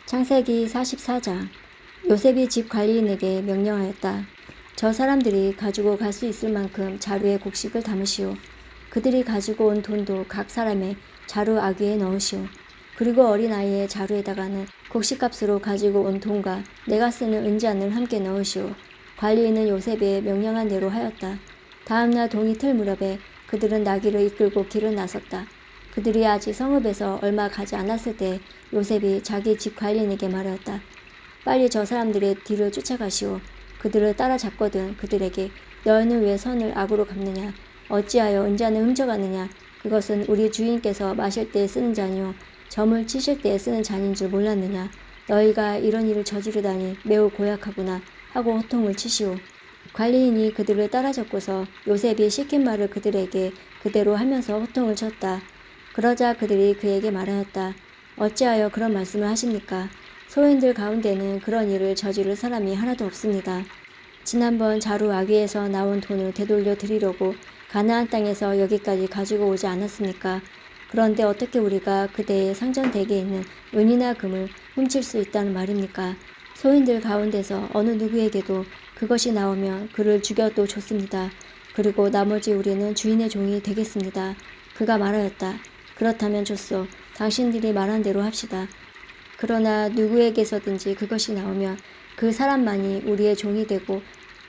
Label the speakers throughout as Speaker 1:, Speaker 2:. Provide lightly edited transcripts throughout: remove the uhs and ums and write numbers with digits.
Speaker 1: 창세기 44장. 요셉이 집 관리인에게 명령하였다. 저 사람들이 가지고 갈 수 있을 만큼 자루에 곡식을 담으시오. 그들이 가지고 온 돈도 각 사람의 자루 아귀에 넣으시오. 그리고 어린아이의 자루에다가는 곡식값으로 가지고 온 돈과 내가 쓰는 은잔을 함께 넣으시오. 관리인은 요셉의 명령한 대로 하였다. 다음날 동이틀 무렵에 그들은 나귀를 이끌고 길을 나섰다. 그들이 아직 성읍에서 얼마 가지 않았을 때 요셉이 자기 집 관리인에게 말하였다. 빨리 저 사람들의 뒤를 쫓아가시오. 그들을 따라잡거든 그들에게 너희는 왜 선을 악으로 갚느냐? 어찌하여 은잔을 훔쳐가느냐? 그것은 우리 주인께서 마실 때 쓰는 잔이요 점을 치실 때 쓰는 잔인 줄 몰랐느냐? 너희가 이런 일을 저지르다니 매우 고약하구나 하고 호통을 치시오. 관리인이 그들을 따라잡고서 요셉이 시킨 말을 그들에게 그대로 하면서 호통을 쳤다. 그러자 그들이 그에게 말하였다. 어찌하여 그런 말씀을 하십니까? 소인들 가운데는 그런 일을 저지를 사람이 하나도 없습니다. 지난번 자루 아귀에서 나온 돈을 되돌려 드리려고 가나안 땅에서 여기까지 가지고 오지 않았습니까? 그런데 어떻게 우리가 그대의 상전댁에 있는 은이나 금을 훔칠 수 있다는 말입니까? 소인들 가운데서 어느 누구에게도 그것이 나오면 그를 죽여도 좋습니다. 그리고 나머지 우리는 주인의 종이 되겠습니다. 그가 말하였다. 그렇다면 좋소. 당신들이 말한 대로 합시다. 그러나 누구에게서든지 그것이 나오면 그 사람만이 우리의 종이 되고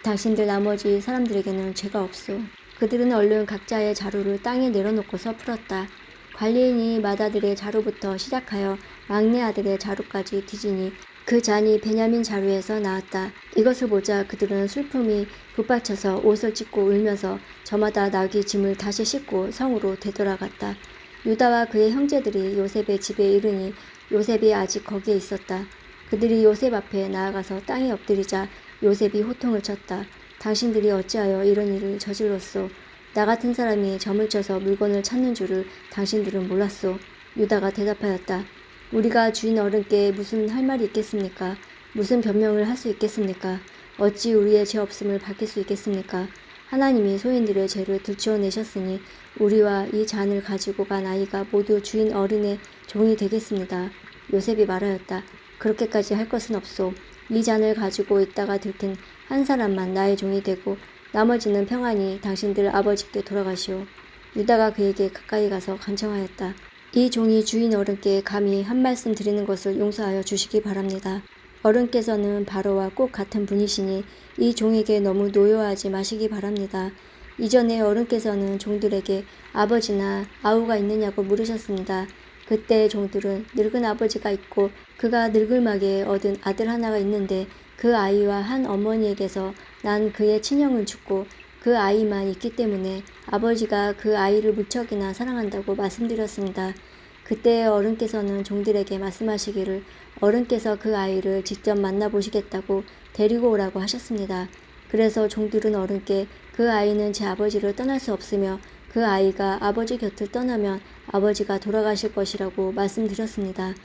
Speaker 1: 당신들 나머지 사람들에게는 죄가 없소. 그들은 얼른 각자의 자루를 땅에 내려놓고서 풀었다. 관리인이 맏아들의 자루부터 시작하여 막내 아들의 자루까지 뒤지니 그 잔이 베냐민 자루에서 나왔다. 이것을 보자 그들은 슬픔이 북받쳐서 옷을 찢고 울면서 저마다 나귀 짐을 다시 싣고 성으로 되돌아갔다. 유다와 그의 형제들이 요셉의 집에 이르니 요셉이 아직 거기에 있었다. 그들이 요셉 앞에 나아가서 땅에 엎드리자 요셉이 호통을 쳤다. 당신들이 어찌하여 이런 일을 저질렀소? 나 같은 사람이 점을 쳐서 물건을 찾는 줄을 당신들은 몰랐소. 유다가 대답하였다. 우리가 주인 어른께 무슨 할 말이 있겠습니까? 무슨 변명을 할 수 있겠습니까? 어찌 우리의 죄 없음을 밝힐 수 있겠습니까? 하나님이 소인들의 죄를 들추어내셨으니 우리와 이 잔을 가지고 간 아이가 모두 주인 어른의 종이 되겠습니다. 요셉이 말하였다. 그렇게까지 할 것은 없소. 이 잔을 가지고 있다가 들킨 한 사람만 나의 종이 되고 나머지는 평안히 당신들 아버지께 돌아가시오. 유다가 그에게 가까이 가서 간청하였다. 이 종이 주인 어른께 감히 한 말씀 드리는 것을 용서하여 주시기 바랍니다. 어른께서는 바로와 꼭 같은 분이시니 이 종에게 너무 노여하지 마시기 바랍니다. 이전에 어른께서는 종들에게 아버지나 아우가 있느냐고 물으셨습니다. 그때 종들은 늙은 아버지가 있고 그가 늙을막에 얻은 아들 하나가 있는데 그 아이와 한 어머니에게서 난 그의 친형을 죽고 그 아이만 있기 때문에 아버지가 그 아이를 무척이나 사랑한다고 말씀드렸습니다. 그때 어른께서는 종들에게 말씀하시기를 어른께서 그 아이를 직접 만나보시겠다고 데리고 오라고 하셨습니다. 그래서 종들은 어른께 그 아이는 제 아버지를 떠날 수 없으며 그 아이가 아버지 곁을 떠나면 아버지가 돌아가실 것이라고 말씀드렸습니다.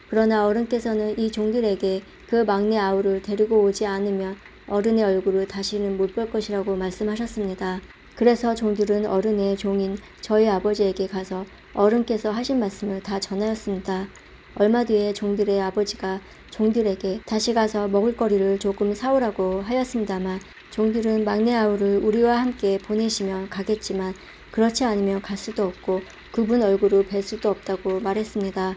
Speaker 1: 그러나 어른께서는 이 종들에게 그 막내 아우를 데리고 오지 않으면 어른의 얼굴을 다시는 못 볼 것이라고 말씀하셨습니다. 그래서 종들은 어른의 종인 저희 아버지에게 가서 어른께서 하신 말씀을 다 전하였습니다. 얼마 뒤에 종들의 아버지가 종들에게 다시 가서 먹을거리를 조금 사오라고 하였습니다만 종들은 막내 아우를 우리와 함께 보내시면 가겠지만 그렇지 않으면 갈 수도 없고 그분 얼굴을 뵐 수도 없다고 말했습니다.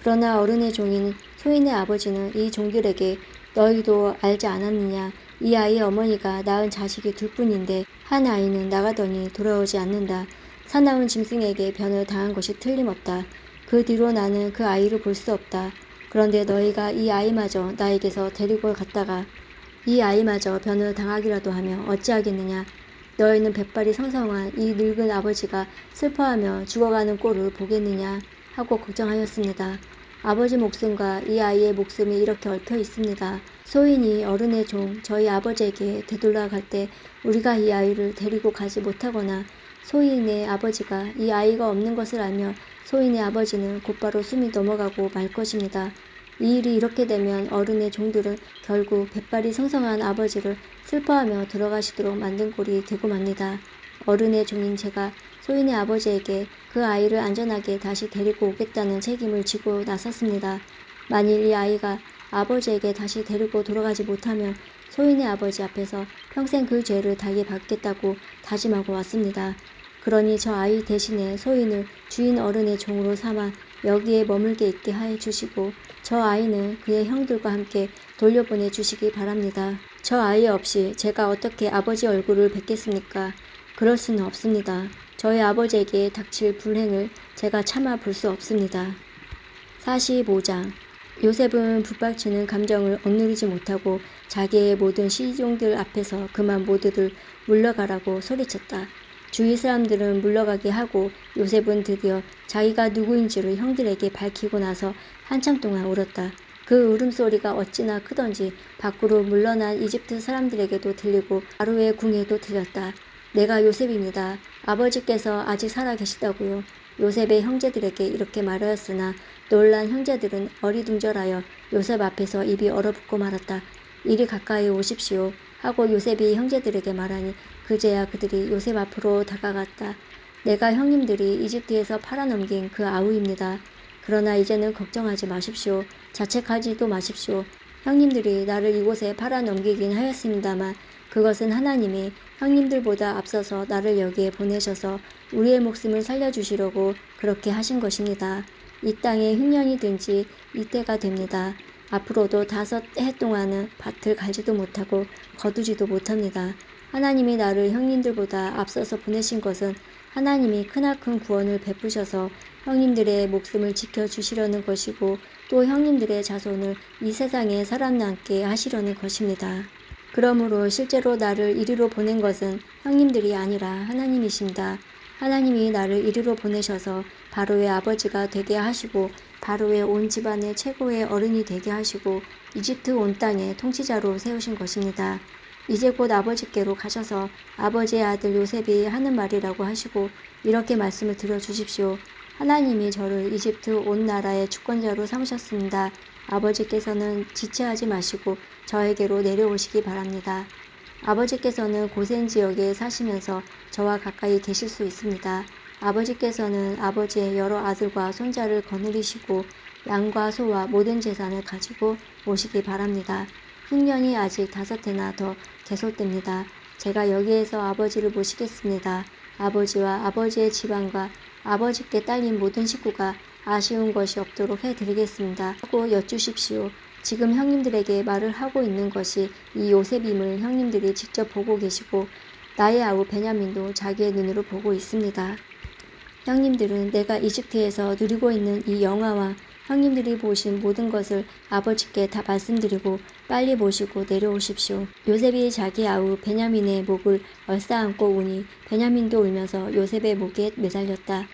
Speaker 1: 그러나 어른의 종인 소인의 아버지는 이 종들에게 너희도 알지 않았느냐? 이 아이의 어머니가 낳은 자식이 둘뿐인데 한 아이는 나가더니 돌아오지 않는다. 사나운 짐승에게 변을 당한 것이 틀림없다. 그 뒤로 나는 그 아이를 볼 수 없다. 그런데 너희가 이 아이마저 나에게서 데리고 갔다가 이 아이마저 변을 당하기라도 하며 어찌하겠느냐. 너희는 백발이 성성한 이 늙은 아버지가 슬퍼하며 죽어가는 꼴을 보겠느냐 하고 걱정하였습니다. 아버지 목숨과 이 아이의 목숨이 이렇게 얽혀 있습니다. 소인이 어른의 종 저희 아버지에게 되돌아갈 때 우리가 이 아이를 데리고 가지 못하거나 소인의 아버지가 이 아이가 없는 것을 알면 소인의 아버지는 곧바로 숨이 넘어가고 말 것입니다. 이 일이 이렇게 되면 어른의 종들은 결국 백발이 성성한 아버지를 슬퍼하며 돌아가시도록 만든 꼴이 되고 맙니다. 어른의 종인 제가 소인의 아버지에게 그 아이를 안전하게 다시 데리고 오겠다는 책임을 지고 나섰습니다. 만일 이 아이가 아버지에게 다시 데리고 돌아가지 못하면 소인의 아버지 앞에서 평생 그 죄를 달게 받겠다고 다짐하고 왔습니다. 그러니 저 아이 대신에 소인을 주인 어른의 종으로 삼아 여기에 머물게 있게 해 주시고 저 아이는 그의 형들과 함께 돌려보내 주시기 바랍니다. 저 아이 없이 제가 어떻게 아버지 얼굴을 뵙겠습니까? 그럴 수는 없습니다. 저희 아버지에게 닥칠 불행을 제가 참아 볼 수 없습니다. 45장 요셉은 북박치는 감정을 억누르지 못하고 자기의 모든 시종들 앞에서 그만 모두들 물러가라고 소리쳤다. 주위 사람들은 물러가게 하고 요셉은 드디어 자기가 누구인지를 형들에게 밝히고 나서 한참 동안 울었다. 그 울음소리가 어찌나 크던지 밖으로 물러난 이집트 사람들에게도 들리고 바로의 궁에도 들렸다. 내가 요셉입니다. 아버지께서 아직 살아 계시다고요. 요셉의 형제들에게 이렇게 말하였으나 놀란 형제들은 어리둥절하여 요셉 앞에서 입이 얼어붙고 말았다. 이리 가까이 오십시오 하고 요셉이 형제들에게 말하니 그제야 그들이 요셉 앞으로 다가갔다. 내가 형님들이 이집트에서 팔아넘긴 그 아우입니다. 그러나 이제는 걱정하지 마십시오. 자책하지도 마십시오. 형님들이 나를 이곳에 팔아넘기긴 하였습니다만 그것은 하나님이 형님들보다 앞서서 나를 여기에 보내셔서 우리의 목숨을 살려주시려고 그렇게 하신 것입니다. 이 땅에 흉년이 든 지 이때가 됩니다. 앞으로도 5해 동안은 밭을 갈지도 못하고 거두지도 못합니다. 하나님이 나를 형님들보다 앞서서 보내신 것은 하나님이 크나큰 구원을 베푸셔서 형님들의 목숨을 지켜주시려는 것이고 또 형님들의 자손을 이 세상에 살아남게 하시려는 것입니다. 그러므로 실제로 나를 이리로 보낸 것은 형님들이 아니라 하나님이십니다. 하나님이 나를 이리로 보내셔서 바로의 아버지가 되게 하시고 바로의 온 집안의 최고의 어른이 되게 하시고 이집트 온 땅의 통치자로 세우신 것입니다. 이제 곧 아버지께로 가셔서 아버지의 아들 요셉이 하는 말이라고 하시고 이렇게 말씀을 드려주십시오. 하나님이 저를 이집트 온 나라의 주권자로 삼으셨습니다. 아버지께서는 지체하지 마시고 저에게로 내려오시기 바랍니다. 아버지께서는 고센 지역에 사시면서 저와 가까이 계실 수 있습니다. 아버지께서는 아버지의 여러 아들과 손자를 거느리시고 양과 소와 모든 재산을 가지고 오시기 바랍니다. 흉년이 아직 5해나 더 계속됩니다. 제가 여기에서 아버지를 모시겠습니다. 아버지와 아버지의 집안과 아버지께 딸린 모든 식구가 아쉬운 것이 없도록 해드리겠습니다. 하고 여쭈십시오. 지금 형님들에게 말을 하고 있는 것이 이 요셉임을 형님들이 직접 보고 계시고 나의 아우 베냐민도 자기의 눈으로 보고 있습니다. 형님들은 내가 이집트에서 누리고 있는 이 영화와 형님들이 보신 모든 것을 아버지께 다 말씀드리고 빨리 모시고 내려오십시오. 요셉이 자기 아우 베냐민의 목을 얼싸안고 우니 베냐민도 울면서 요셉의 목에 매달렸다.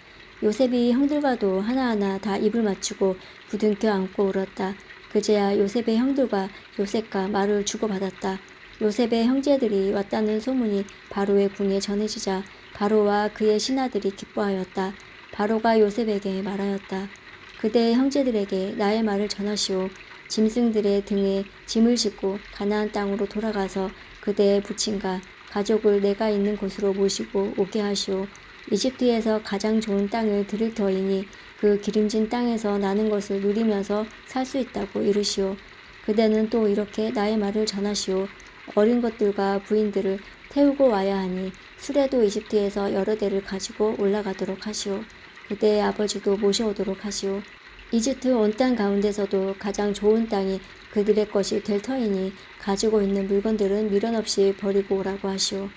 Speaker 1: 요셉이 형들과도 하나하나 다 입을 맞추고 부둥켜 안고 울었다. 그제야 요셉의 형들과 요셉과 말을 주고받았다. 요셉의 형제들이 왔다는 소문이 바로의 궁에 전해지자 바로와 그의 신하들이 기뻐하였다. 바로가 요셉에게 말하였다. 그대의 형제들에게 나의 말을 전하시오. 짐승들의 등에 짐을 싣고 가나안 땅으로 돌아가서 그대의 부친과 가족을 내가 있는 곳으로 모시고 오게 하시오. 이집트에서 가장 좋은 땅을 드릴 터이니 그 기름진 땅에서 나는 것을 누리면서 살 수 있다고 이르시오. 그대는 또 이렇게 나의 말을 전하시오. 어린 것들과 부인들을 태우고 와야 하니 수레도 이집트에서 여러 대를 가지고 올라가도록 하시오. 그대의 아버지도 모셔오도록 하시오. 이집트 온 땅 가운데서도 가장 좋은 땅이 그들의 것이 될 터이니 가지고 있는 물건들은 미련 없이 버리고 오라고 하시오.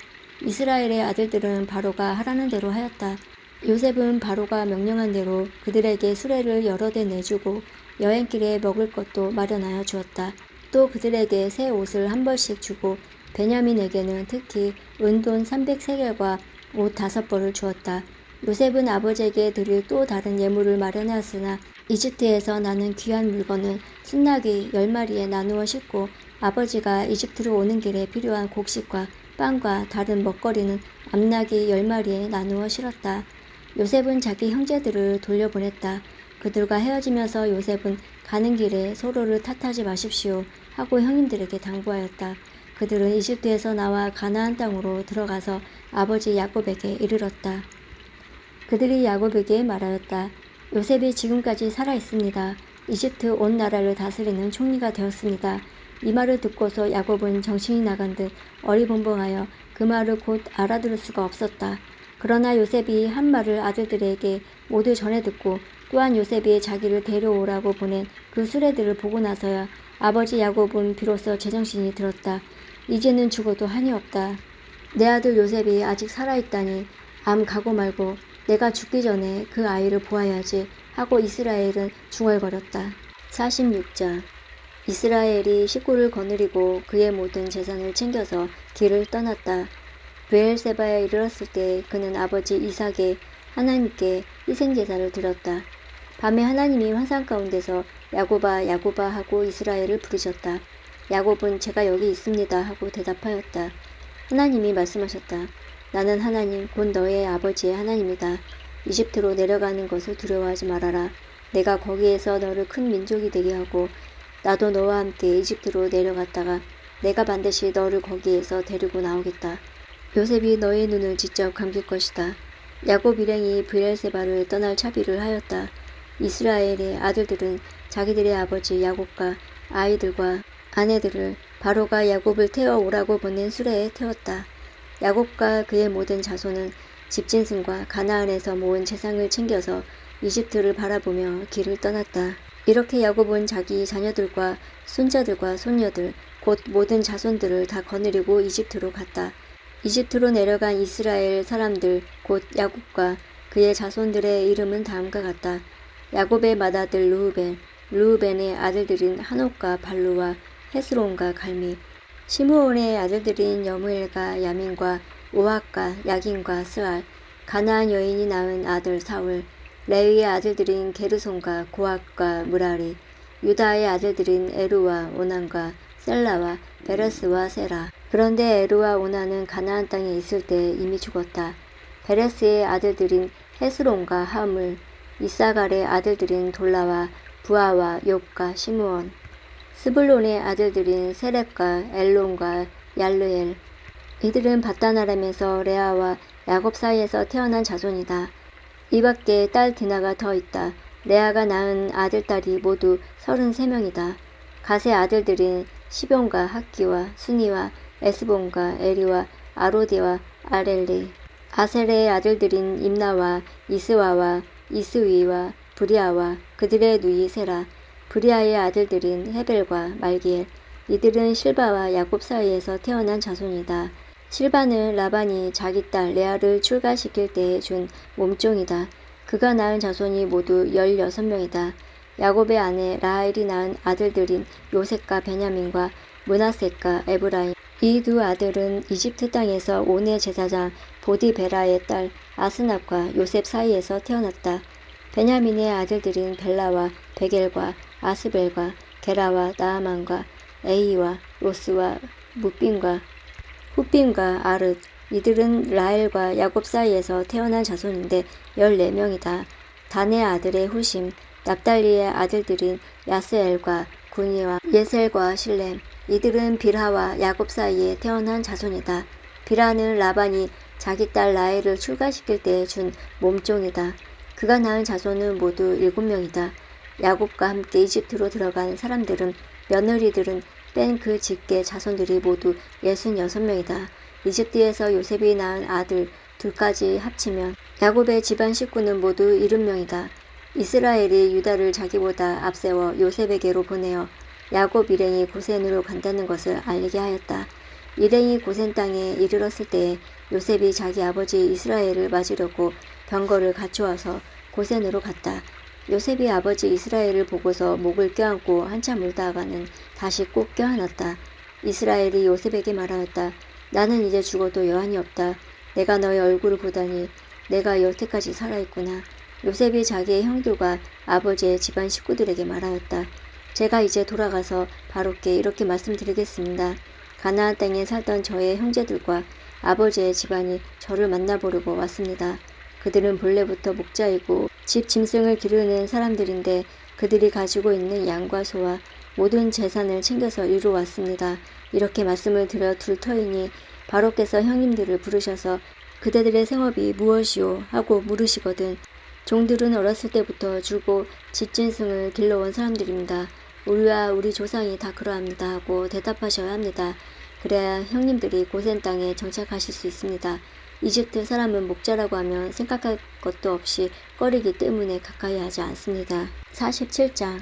Speaker 1: 이스라엘의 아들들은 바로가 하라는 대로 하였다. 요셉은 바로가 명령한 대로 그들에게 수레를 여러 대 내주고 여행길에 먹을 것도 마련하여 주었다. 또 그들에게 새 옷을 한 벌씩 주고 베냐민에게는 특히 은돈 300세겔과 옷 5벌을 주었다. 요셉은 아버지에게 드릴 또 다른 예물을 마련하였으나 이집트에서 나는 귀한 물건은 순나귀 10마리에 나누어 싣고 아버지가 이집트로 오는 길에 필요한 곡식과 빵과 다른 먹거리는 암나귀 10마리에 나누어 실었다. 요셉은 자기 형제들을 돌려보냈다. 그들과 헤어지면서 요셉은 가는 길에 서로를 탓하지 마십시오 하고 형님들에게 당부하였다. 그들은 이집트에서 나와 가나안 땅으로 들어가서 아버지 야곱에게 이르렀다. 그들이 야곱에게 말하였다. 요셉이 지금까지 살아 있습니다. 이집트 온 나라를 다스리는 총리가 되었습니다. 이 말을 듣고서 야곱은 정신이 나간 듯 어리벙벙하여 그 말을 곧 알아들을 수가 없었다. 그러나 요셉이 한 말을 아들들에게 모두 전해 듣고 또한 요셉이 자기를 데려오라고 보낸 그 수레들을 보고 나서야 아버지 야곱은 비로소 제정신이 들었다. 이제는 죽어도 한이 없다. 내 아들 요셉이 아직 살아있다니 암 가고 말고 내가 죽기 전에 그 아이를 보아야지 하고 이스라엘은 중얼거렸다. 46장. 이스라엘이 식구를 거느리고 그의 모든 재산을 챙겨서 길을 떠났다. 브엘세바에 이르렀을 때 그는 아버지 이삭의 하나님께 희생제사를 드렸다. 밤에 하나님이 환상 가운데서 야곱아 야곱아 하고 이스라엘을 부르셨다. 야곱은 제가 여기 있습니다 하고 대답하였다. 하나님이 말씀하셨다. 나는 하나님 곧 너의 아버지의 하나님이다. 이집트로 내려가는 것을 두려워하지 말아라. 내가 거기에서 너를 큰 민족이 되게 하고 나도 너와 함께 이집트로 내려갔다가 내가 반드시 너를 거기에서 데리고 나오겠다. 요셉이 너의 눈을 직접 감길 것이다. 야곱 일행이 브엘세바를 떠날 차비를 하였다. 이스라엘의 아들들은 자기들의 아버지 야곱과 아이들과 아내들을 바로가 야곱을 태워오라고 보낸 수레에 태웠다. 야곱과 그의 모든 자손은 집짐승과 가나안에서 모은 재상을 챙겨서 이집트를 바라보며 길을 떠났다. 이렇게 야곱은 자기 자녀들과 손자들과 손녀들 곧 모든 자손들을 다 거느리고 이집트로 갔다. 이집트로 내려간 이스라엘 사람들 곧 야곱과 그의 자손들의 이름은 다음과 같다. 야곱의 맏아들 르우벤, 르우벤의 아들들인 한옥과 발루와 헤스론과 갈미, 시므온의 아들들인 여무엘과 야민과 오학과 야긴과 스알, 가나안 여인이 낳은 아들 사울, 레위의 아들들인 게르손과 고학과 무라리, 유다의 아들들인 에루와 오난과 셀라와 베레스와 세라. 그런데 에루와 오난은 가나안 땅에 있을 때 이미 죽었다. 베레스의 아들들인 헤스론과 하물, 이사갈의 아들들인 돌라와 부하와 욥과 시므온, 스불론의 아들들인 세렙과 엘론과 얄르엘. 이들은 바다나람에서 레아와 야곱 사이에서 태어난 자손이다. 이 밖에 딸 디나가 더 있다. 레아가 낳은 아들딸이 모두 33명이다. 갓의 아들들인 시병과 학기와 순이와 에스본과 에리와 아로디와 아렐리. 아셀의 아들들인 임나와 이스와와 이스위와 브리아와 그들의 누이 세라. 브리아의 아들들인 헤벨과 말기엘. 이들은 실바와 야곱 사이에서 태어난 자손이다. 실바는 라반이 자기 딸 레아를 출가시킬 때에 준 몸종이다. 그가 낳은 자손이 모두 16명이다. 야곱의 아내 라헬이 낳은 아들들인 요셉과 베냐민과 므낫셋과 에브라임. 이 두 아들은 이집트 땅에서 온의 제사장 보디베라의 딸 아스납과 요셉 사이에서 태어났다. 베냐민의 아들들인 벨라와 베겔과 아스벨과 게라와 나아만과 에이와 로스와 무빈과 후빔과 아르. 이들은 라헬과 야곱 사이에서 태어난 자손인데 14명이다. 단의 아들의 후심, 납달리의 아들들인 야스엘과 구니와 예셀과 실렘. 이들은 빌하와 야곱 사이에 태어난 자손이다. 빌하는 라반이 자기 딸 라헬을 출가시킬 때 준 몸종이다. 그가 낳은 자손은 모두 7명이다. 야곱과 함께 이집트로 들어간 사람들은 며느리들은 뺀 그 직계 자손들이 모두 66명이다. 이집트에서 요셉이 낳은 아들 둘까지 합치면 야곱의 집안 식구는 모두 70명이다. 이스라엘이 유다를 자기보다 앞세워 요셉에게로 보내어 야곱 일행이 고센으로 간다는 것을 알리게 하였다. 일행이 고센 땅에 이르렀을 때에 요셉이 자기 아버지 이스라엘을 맞으려고 병거를 갖추어서 고센으로 갔다. 요셉이 아버지 이스라엘을 보고서 목을 껴안고 한참 울다가는 다시 꼭 껴안았다. 이스라엘이 요셉에게 말하였다. 나는 이제 죽어도 여한이 없다. 내가 너의 얼굴을 보다니 내가 여태까지 살아있구나. 요셉이 자기의 형들과 아버지의 집안 식구들에게 말하였다. 제가 이제 돌아가서 바로께 이렇게 말씀드리겠습니다. 가나안 땅에 살던 저의 형제들과 아버지의 집안이 저를 만나보려고 왔습니다. 그들은 본래부터 목자이고 집 짐승을 기르는 사람들인데 그들이 가지고 있는 양과 소와 모든 재산을 챙겨서 이리로 왔습니다. 이렇게 말씀을 드려 둘 터이니 바로께서 형님들을 부르셔서 그대들의 생업이 무엇이오 하고 물으시거든 종들은 어렸을 때부터 줄곧 집짐승을 길러온 사람들입니다. 우리와 우리 조상이 다 그러합니다 하고 대답하셔야 합니다. 그래야 형님들이 고센 땅에 정착하실 수 있습니다. 이집트 사람은 목자라고 하면 생각할 것도 없이 꺼리기 때문에 가까이 하지 않습니다. 47장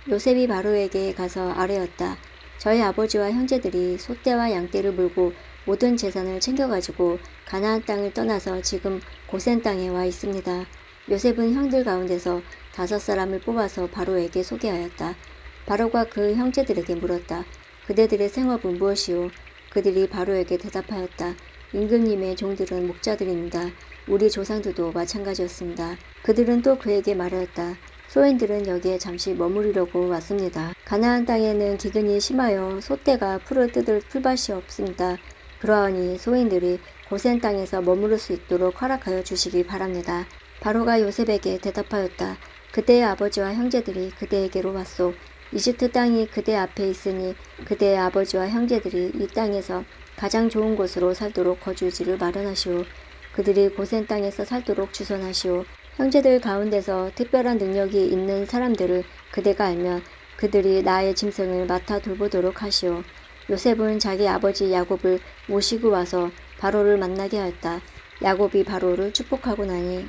Speaker 1: 요셉이 바로에게 가서 아뢰었다. 저희 아버지와 형제들이 소떼와 양떼를 물고 모든 재산을 챙겨가지고 가나안 땅을 떠나서 지금 고센 땅에 와 있습니다. 요셉은 형들 가운데서 5사람을 뽑아서 바로에게 소개하였다. 바로가 그 형제들에게 물었다. 그대들의 생업은 무엇이요? 그들이 바로에게 대답하였다. 임금님의 종들은 목자들입니다. 우리 조상들도 마찬가지였습니다. 그들은 또 그에게 말하였다. 소인들은 여기에 잠시 머무르려고 왔습니다. 가나안 땅에는 기근이 심하여 소떼가 풀을 뜯을 풀밭이 없습니다. 그러하니 소인들이 고센 땅에서 머무를 수 있도록 허락하여 주시기 바랍니다. 바로가 요셉에게 대답하였다. 그대의 아버지와 형제들이 그대에게로 왔소. 이집트 땅이 그대 앞에 있으니 그대의 아버지와 형제들이 이 땅에서 가장 좋은 곳으로 살도록 거주지를 마련하시오. 그들이 고센 땅에서 살도록 주선하시오. 형제들 가운데서 특별한 능력이 있는 사람들을 그대가 알면 그들이 나의 짐승을 맡아 돌보도록 하시오. 요셉은 자기 아버지 야곱을 모시고 와서 바로를 만나게 하였다. 야곱이 바로를 축복하고 나니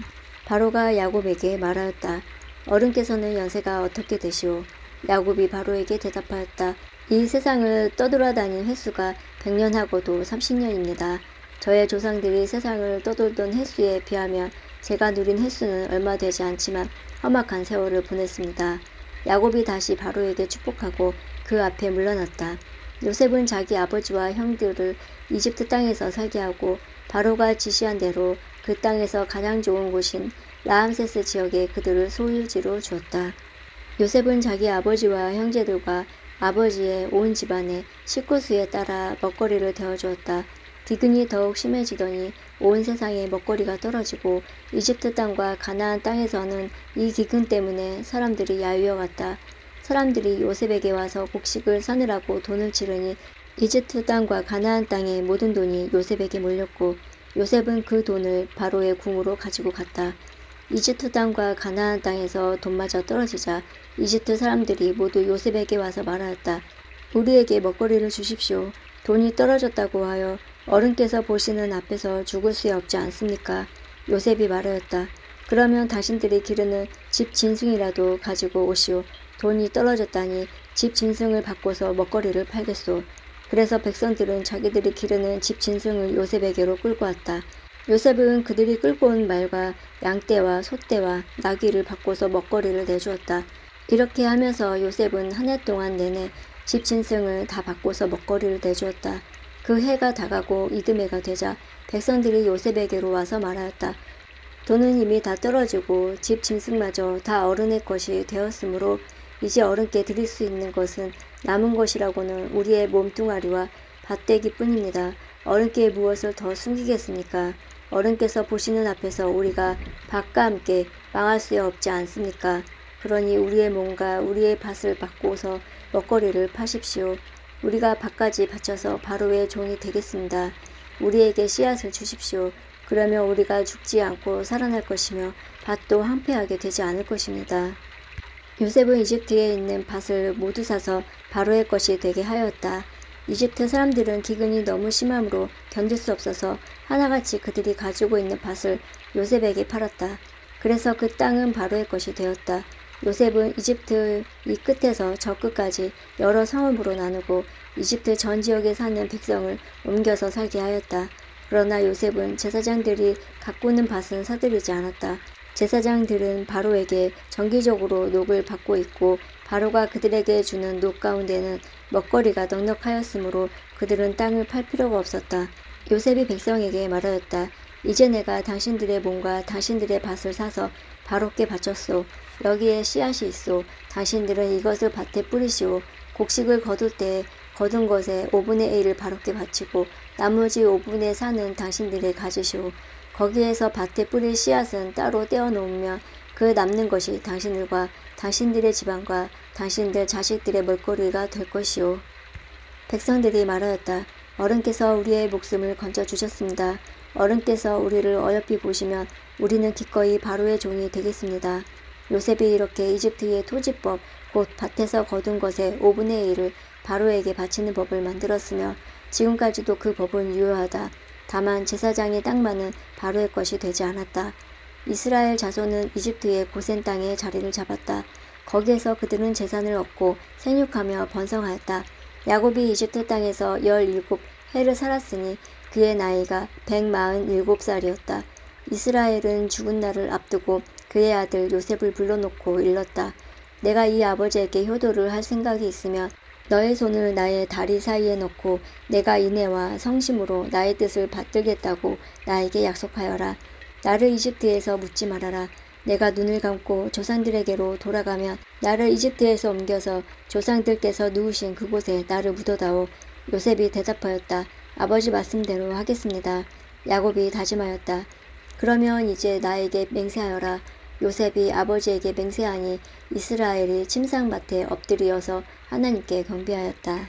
Speaker 1: 바로가 야곱에게 말하였다. 어른께서는 연세가 어떻게 되시오? 야곱이 바로에게 대답하였다. 이 세상을 떠돌아다닌 횟수가 100년하고도 30년입니다. 저의 조상들이 세상을 떠돌던 횟수에 비하면 제가 누린 횟수는 얼마 되지 않지만 험악한 세월을 보냈습니다. 야곱이 다시 바로에게 축복하고 그 앞에 물러났다. 요셉은 자기 아버지와 형들을 이집트 땅에서 살게 하고 바로가 지시한 대로 그 땅에서 가장 좋은 곳인 라암세스 지역에 그들을 소유지로 주었다. 요셉은 자기 아버지와 형제들과 아버지의 온 집안의 식구수에 따라 먹거리를 데워주었다. 기근이 더욱 심해지더니 온 세상에 먹거리가 떨어지고 이집트 땅과 가나안 땅에서는 이 기근 때문에 사람들이 야유어갔다. 사람들이 요셉에게 와서 곡식을 사느라고 돈을 치르니 이집트 땅과 가나안 땅의 모든 돈이 요셉에게 몰렸고 요셉은 그 돈을 바로의 궁으로 가지고 갔다. 이집트 땅과 가나안 땅에서 돈마저 떨어지자 이집트 사람들이 모두 요셉에게 와서 말하였다. 우리에게 먹거리를 주십시오. 돈이 떨어졌다고 하여 어른께서 보시는 앞에서 죽을 수 없지 않습니까? 요셉이 말하였다. 그러면 당신들이 기르는 집 짐승이라도 가지고 오시오. 돈이 떨어졌다니 집 짐승을 바꿔서 먹거리를 팔겠소. 그래서 백성들은 자기들이 기르는 집 짐승을 요셉에게로 끌고 왔다. 요셉은 그들이 끌고 온 말과 양떼와 소떼와 나귀를 바꿔서 먹거리를 내주었다. 이렇게 하면서 요셉은 한 해 동안 내내 집 짐승을 다 바꿔서 먹거리를 내주었다. 그 해가 다가고 이듬해가 되자 백성들이 요셉에게로 와서 말하였다. 돈은 이미 다 떨어지고 집 짐승마저 다 어른의 것이 되었으므로 이제 어른께 드릴 수 있는 것은 남은 것이라고는 우리의 몸뚱아리와 밭대기 뿐입니다. 어른께 무엇을 더 숨기겠습니까? 어른께서 보시는 앞에서 우리가 밭과 함께 망할 수 없지 않습니까? 그러니 우리의 몸과 우리의 밭을 바꾸어서 먹거리를 파십시오. 우리가 밭까지 바쳐서 바로의 종이 되겠습니다. 우리에게 씨앗을 주십시오. 그러면 우리가 죽지 않고 살아날 것이며 밭도 황폐하게 되지 않을 것입니다. 요셉은 이집트에 있는 밭을 모두 사서 바로의 것이 되게 하였다. 이집트 사람들은 기근이 너무 심함으로 견딜 수 없어서 하나같이 그들이 가지고 있는 밭을 요셉에게 팔았다. 그래서 그 땅은 바로의 것이 되었다. 요셉은 이집트 이 끝에서 저 끝까지 여러 성읍으로 나누고 이집트 전 지역에 사는 백성을 옮겨서 살게 하였다. 그러나 요셉은 제사장들이 가꾸는 밭은 사들이지 않았다. 제사장들은 바로에게 정기적으로 녹을 받고 있고 바로가 그들에게 주는 녹 가운데는 먹거리가 넉넉하였으므로 그들은 땅을 팔 필요가 없었다. 요셉이 백성에게 말하였다. 이제 내가 당신들의 몸과 당신들의 밭을 사서 바로께 바쳤소. 여기에 씨앗이 있소. 당신들은 이것을 밭에 뿌리시오. 곡식을 거둘 때 거둔 것의 5분의 1을 바로께 바치고 나머지 5분의 4는 당신들이 가지시오. 거기에서 밭에 뿌릴 씨앗은 따로 떼어 놓으면 그 남는 것이 당신들과 당신들의 집안과 당신들 자식들의 먹거리가 될 것이오. 백성들이 말하였다. 어른께서 우리의 목숨을 건져 주셨습니다. 어른께서 우리를 어여삐 보시면 우리는 기꺼이 바로의 종이 되겠습니다. 요셉이 이렇게 이집트의 토지법, 곧 밭에서 거둔 것의 5분의 1을 바로에게 바치는 법을 만들었으며 지금까지도 그 법은 유효하다. 다만 제사장의 땅만은 바로의 것이 되지 않았다. 이스라엘 자손은 이집트의 고센 땅에 자리를 잡았다. 거기에서 그들은 재산을 얻고 생육하며 번성하였다. 야곱이 이집트 땅에서 17해를 살았으니 그의 나이가 147살이었다. 이스라엘은 죽은 날을 앞두고 그의 아들 요셉을 불러놓고 일렀다. 내가 이 아버지에게 효도를 할 생각이 있으면 너의 손을 나의 다리 사이에 넣고 내가 인애와 성심으로 나의 뜻을 받들겠다고 나에게 약속하여라. 나를 이집트에서 묻지 말아라. 내가 눈을 감고 조상들에게로 돌아가면 나를 이집트에서 옮겨서 조상들께서 누우신 그곳에 나를 묻어다오. 요셉이 대답하였다. 아버지 말씀대로 하겠습니다. 야곱이 다짐하였다. 그러면 이제 나에게 맹세하여라. 요셉이 아버지에게 맹세하니 이스라엘이 침상밭에 엎드리어서 하나님께 경배하였다.